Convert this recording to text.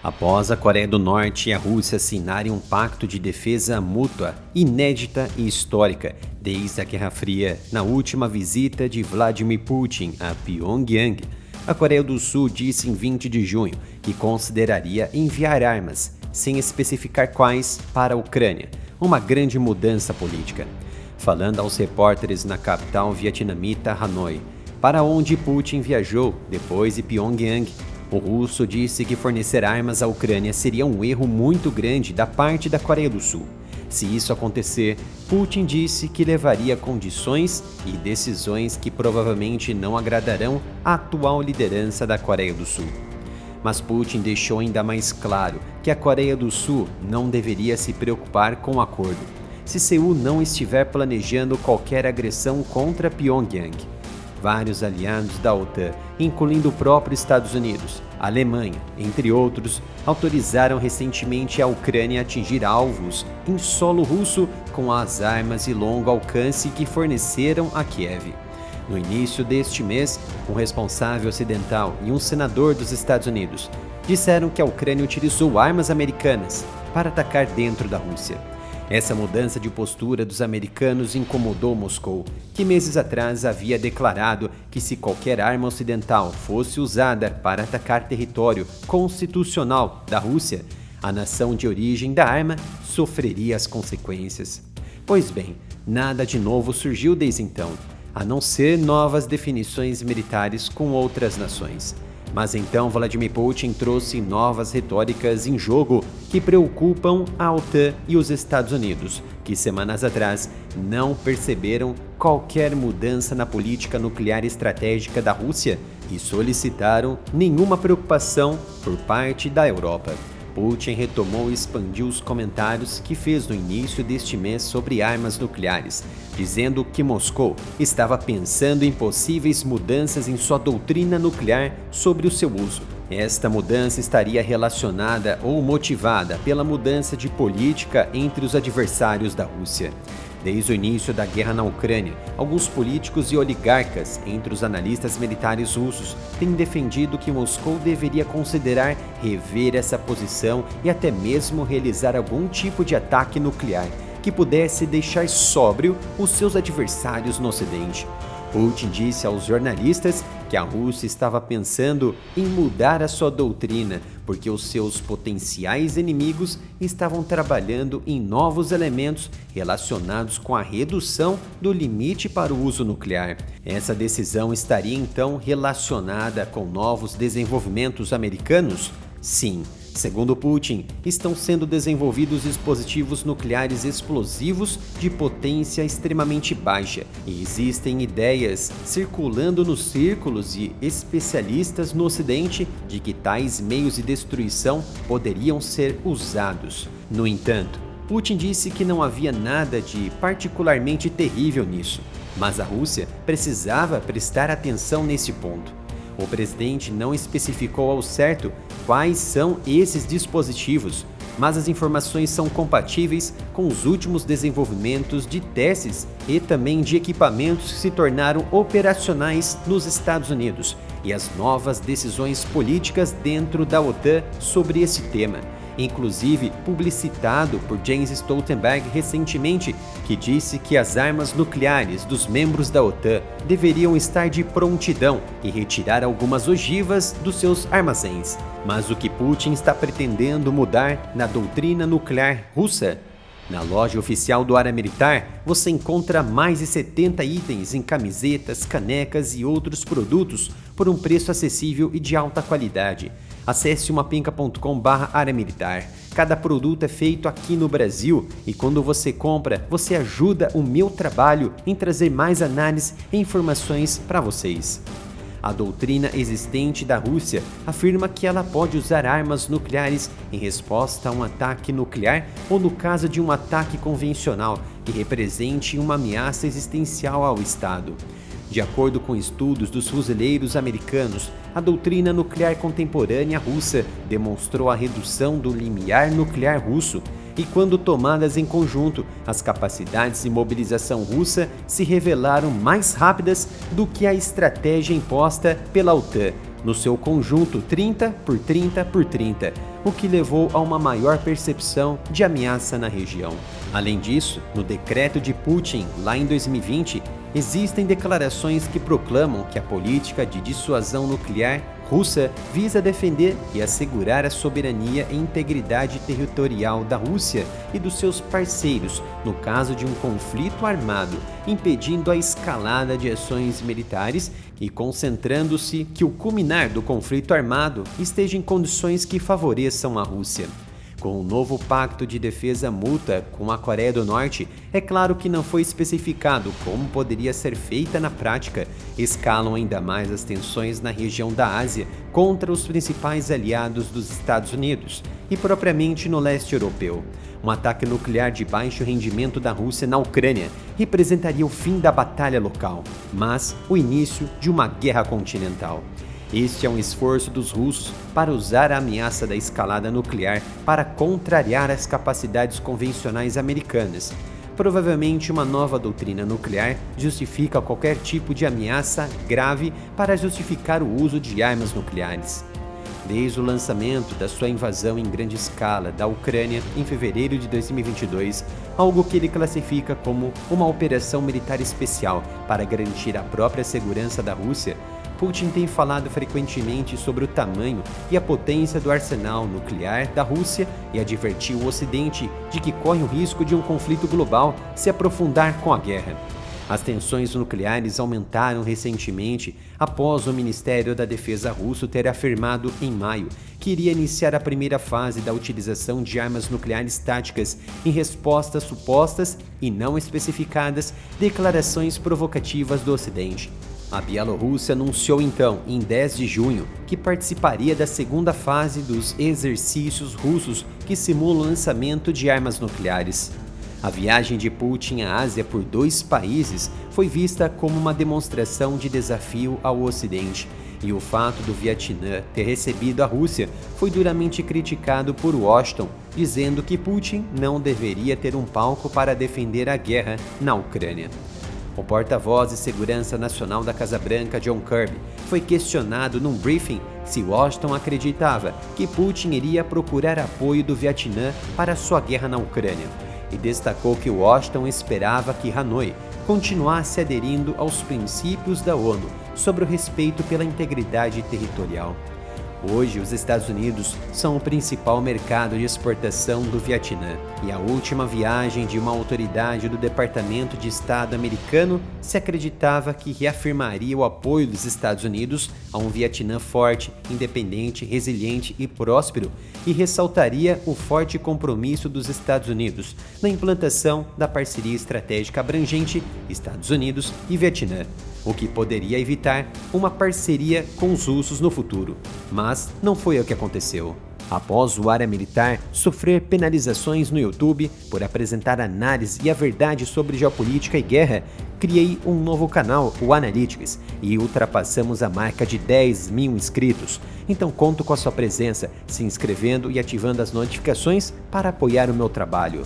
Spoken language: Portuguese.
Após a Coreia do Norte e a Rússia assinarem um pacto de defesa mútua, inédita e histórica, desde a Guerra Fria, na última visita de Vladimir Putin a Pyongyang, a Coreia do Sul disse em 20 de junho que consideraria enviar armas, sem especificar quais, para a Ucrânia, uma grande mudança política. Falando aos repórteres na capital vietnamita Hanoi, para onde Putin viajou depois de Pyongyang, o russo disse que fornecer armas à Ucrânia seria um erro muito grande da parte da Coreia do Sul. Se isso acontecer, Putin disse que levaria condições e decisões que provavelmente não agradarão à atual liderança da Coreia do Sul. Mas Putin deixou ainda mais claro que a Coreia do Sul não deveria se preocupar com o acordo, se Seul não estiver planejando qualquer agressão contra Pyongyang. Vários aliados da OTAN, incluindo o próprio Estados Unidos, a Alemanha, entre outros, autorizaram recentemente a Ucrânia a atingir alvos em solo russo com as armas de longo alcance que forneceram a Kiev. No início deste mês, um responsável ocidental e um senador dos Estados Unidos disseram que a Ucrânia utilizou armas americanas para atacar dentro da Rússia. Essa mudança de postura dos americanos incomodou Moscou, que meses atrás havia declarado que se qualquer arma ocidental fosse usada para atacar território constitucional da Rússia, a nação de origem da arma sofreria as consequências. Pois bem, nada de novo surgiu desde então, a não ser novas definições militares com outras nações. Mas então Vladimir Putin trouxe novas retóricas em jogo que preocupam a OTAN e os Estados Unidos, que semanas atrás não perceberam qualquer mudança na política nuclear estratégica da Rússia e solicitaram nenhuma preocupação por parte da Europa. Putin retomou e expandiu os comentários que fez no início deste mês sobre armas nucleares, dizendo que Moscou estava pensando em possíveis mudanças em sua doutrina nuclear sobre o seu uso. Esta mudança estaria relacionada ou motivada pela mudança de política entre os adversários da Rússia. Desde o início da guerra na Ucrânia, alguns políticos e oligarcas, entre os analistas militares russos, têm defendido que Moscou deveria considerar rever essa posição e até mesmo realizar algum tipo de ataque nuclear que pudesse deixar sóbrio os seus adversários no Ocidente. Putin disse aos jornalistas que a Rússia estava pensando em mudar a sua doutrina porque os seus potenciais inimigos estavam trabalhando em novos elementos relacionados com a redução do limite para o uso nuclear. Essa decisão estaria então relacionada com novos desenvolvimentos americanos? Sim. Segundo Putin, estão sendo desenvolvidos dispositivos nucleares explosivos de potência extremamente baixa e existem ideias circulando nos círculos de especialistas no Ocidente de que tais meios de destruição poderiam ser usados. No entanto, Putin disse que não havia nada de particularmente terrível nisso, mas a Rússia precisava prestar atenção nesse ponto. O presidente não especificou ao certo quais são esses dispositivos, mas as informações são compatíveis com os últimos desenvolvimentos de testes e também de equipamentos que se tornaram operacionais nos Estados Unidos e as novas decisões políticas dentro da OTAN sobre esse tema. Inclusive publicitado por Jens Stoltenberg recentemente, que disse que as armas nucleares dos membros da OTAN deveriam estar de prontidão e retirar algumas ogivas dos seus armazéns. Mas o que Putin está pretendendo mudar na doutrina nuclear russa? Na loja oficial do área militar, você encontra mais de 70 itens em camisetas, canecas e outros produtos por um preço acessível e de alta qualidade. Acesse umapinca.com/área militar. Cada produto é feito aqui no Brasil e quando você compra, você ajuda o meu trabalho em trazer mais análise e informações para vocês. A doutrina existente da Rússia afirma que ela pode usar armas nucleares em resposta a um ataque nuclear ou no caso de um ataque convencional que represente uma ameaça existencial ao Estado. De acordo com estudos dos fuzileiros americanos, a doutrina nuclear contemporânea russa demonstrou a redução do limiar nuclear russo e, quando tomadas em conjunto, as capacidades de mobilização russa se revelaram mais rápidas do que a estratégia imposta pela OTAN, no seu conjunto 30 por 30 por 30, o que levou a uma maior percepção de ameaça na região. Além disso, no decreto de Putin, lá em 2020, existem declarações que proclamam que a política de dissuasão nuclear russa visa defender e assegurar a soberania e integridade territorial da Rússia e dos seus parceiros no caso de um conflito armado, impedindo a escalada de ações militares e concentrando-se que o culminar do conflito armado esteja em condições que favoreçam a Rússia. Com o novo pacto de defesa mútua com a Coreia do Norte, é claro que não foi especificado como poderia ser feita na prática, escalam ainda mais as tensões na região da Ásia contra os principais aliados dos Estados Unidos e propriamente no leste europeu. Um ataque nuclear de baixo rendimento da Rússia na Ucrânia representaria o fim da batalha local, mas o início de uma guerra continental. Este é um esforço dos russos para usar a ameaça da escalada nuclear para contrariar as capacidades convencionais americanas. Provavelmente uma nova doutrina nuclear justifica qualquer tipo de ameaça grave para justificar o uso de armas nucleares. Desde o lançamento da sua invasão em grande escala da Ucrânia em fevereiro de 2022, algo que ele classifica como uma operação militar especial para garantir a própria segurança da Rússia, Putin tem falado frequentemente sobre o tamanho e a potência do arsenal nuclear da Rússia e advertiu o Ocidente de que corre o risco de um conflito global se aprofundar com a guerra. As tensões nucleares aumentaram recentemente após o Ministério da Defesa russo ter afirmado em maio que iria iniciar a primeira fase da utilização de armas nucleares táticas em resposta a supostas e não especificadas declarações provocativas do Ocidente. A Bielorrússia anunciou então, em 10 de junho, que participaria da segunda fase dos exercícios russos que simulam o lançamento de armas nucleares. A viagem de Putin à Ásia por 2 países foi vista como uma demonstração de desafio ao Ocidente, e o fato do Vietnã ter recebido a Rússia foi duramente criticado por Washington, dizendo que Putin não deveria ter um palco para defender a guerra na Ucrânia. O porta-voz de Segurança Nacional da Casa Branca, John Kirby, foi questionado num briefing se Washington acreditava que Putin iria procurar apoio do Vietnã para sua guerra na Ucrânia, e destacou que Washington esperava que Hanoi continuasse aderindo aos princípios da ONU sobre o respeito pela integridade territorial. Hoje, os Estados Unidos são o principal mercado de exportação do Vietnã, e a última viagem de uma autoridade do Departamento de Estado americano se acreditava que reafirmaria o apoio dos Estados Unidos a um Vietnã forte, independente, resiliente e próspero, e ressaltaria o forte compromisso dos Estados Unidos na implantação da parceria estratégica abrangente Estados Unidos e Vietnã, o que poderia evitar uma parceria com os russos no futuro. Mas não foi o que aconteceu. Após o área militar sofrer penalizações no YouTube por apresentar análise e a verdade sobre geopolítica e guerra, criei um novo canal, o Analytics, e ultrapassamos a marca de 10.000 inscritos. Então conto com a sua presença, se inscrevendo e ativando as notificações para apoiar o meu trabalho.